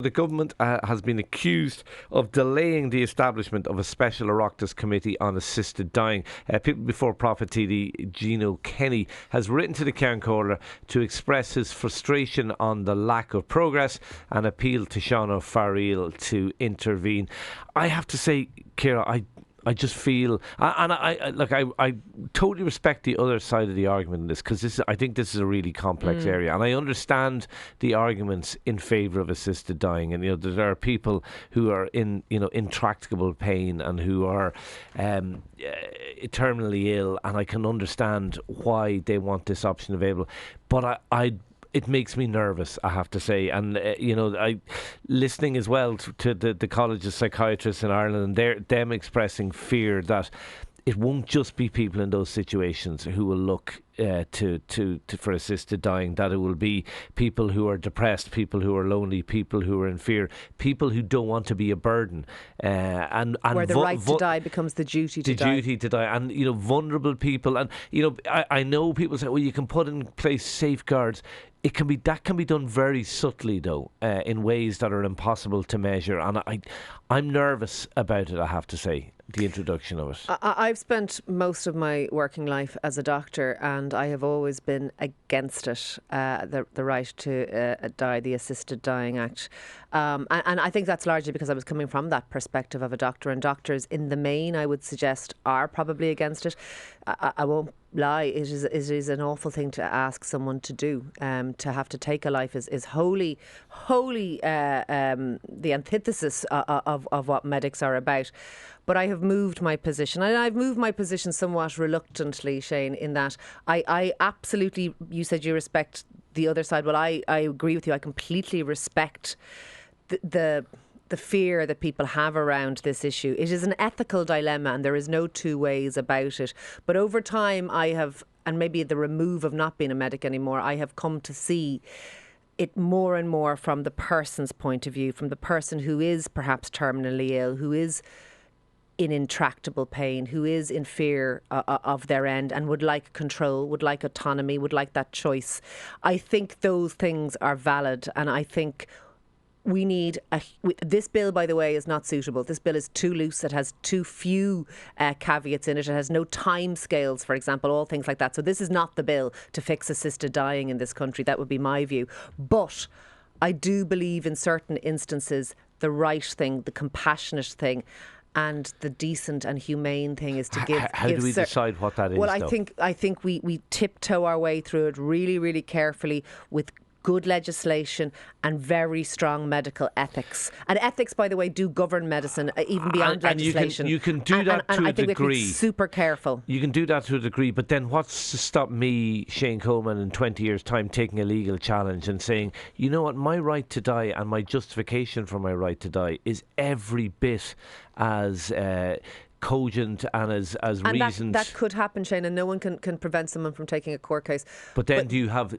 The government has been accused of delaying the establishment of a special Oireachtas Committee on assisted dying. People Before Profit TD Gino Kenny has written to the Ceann Comhairle to express his frustration on the lack of progress and appeal to Shane Coleman to intervene. I have to say, Ciara, I just feel, and I totally respect the other side of the argument in this, because I think this is a really complex area, and I understand the arguments in favour of assisted dying, and there are people who are in intractable pain and who are terminally ill, and I can understand why they want this option available, but it makes me nervous, I have to say. And, listening as well to the College of Psychiatrists in Ireland, and them expressing fear that it won't just be people in those situations who will look for assisted dying, that it will be people who are depressed, people who are lonely, people who are in fear, people who don't want to be a burden. And where the right to die becomes the duty to die. And, vulnerable people. And, I know people say, well, you can put in place safeguards. That can be done very subtly, though, in ways that are impossible to measure. And I'm nervous about it, I have to say, the introduction of it. I've spent most of my working life as a doctor, and I have always been against it, the right to die, the Assisted Dying Act. And I think that's largely because I was coming from that perspective of a doctor, and doctors in the main, I would suggest, are probably against it. I won't lie, it is an awful thing to ask someone to do. To have to take a life is wholly the antithesis of what medics are about. But I have moved my position, and I've moved my position somewhat reluctantly, Shane, in that I absolutely, you said you respect the other side. Well, I agree with you. I completely respect the fear that people have around this issue. It is an ethical dilemma, and there is no two ways about it. But over time, I have, and maybe the remove of not being a medic anymore, I have come to see it more and more from the person's point of view, from the person who is perhaps terminally ill, who is in intractable pain, who is in fear of their end and would like control, would like autonomy, would like that choice. I think those things are valid, and I think we need this bill, by the way, is not suitable. This bill is too loose. It has too few caveats in it. It has no time scales, for example, all things like that. So this is not the bill to fix assisted dying in this country. That would be my view. But I do believe in certain instances the right thing, the compassionate thing, and the decent and humane thing is to give. How do we decide what that is? Well, I think we tiptoe our way through it really, really carefully with good legislation and very strong medical ethics. And ethics, by the way, do govern medicine, even beyond legislation. And you can do that to a degree. I think we have to be super careful. You can do that to a degree, but then what's to stop me, Shane Coleman, in 20 years' time taking a legal challenge and saying, you know what, my right to die and my justification for my right to die is every bit as cogent and as reasoned. That could happen, Shane, and no one can prevent someone from taking a court case. But then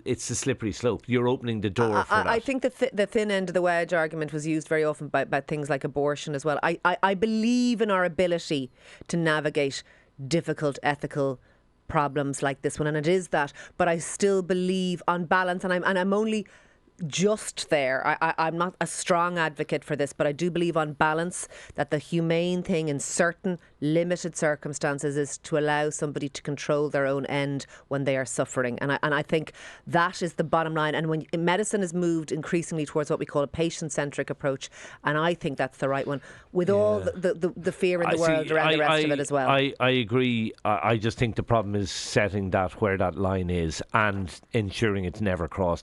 it's a slippery slope. You're opening the door for that. I think the thin end of the wedge argument was used very often by things like abortion as well. I believe in our ability to navigate difficult ethical problems like this one, and it is that. But I still believe on balance, and I'm only just there. I'm not a strong advocate for this, but I do believe on balance that the humane thing in certain limited circumstances is to allow somebody to control their own end when they are suffering. And I think that is the bottom line. And when medicine has moved increasingly towards what we call a patient-centric approach, and I think that's the right one, with all the fear in the world around the rest of it as well. I agree. I just think the problem is setting that where that line is and ensuring it's never crossed.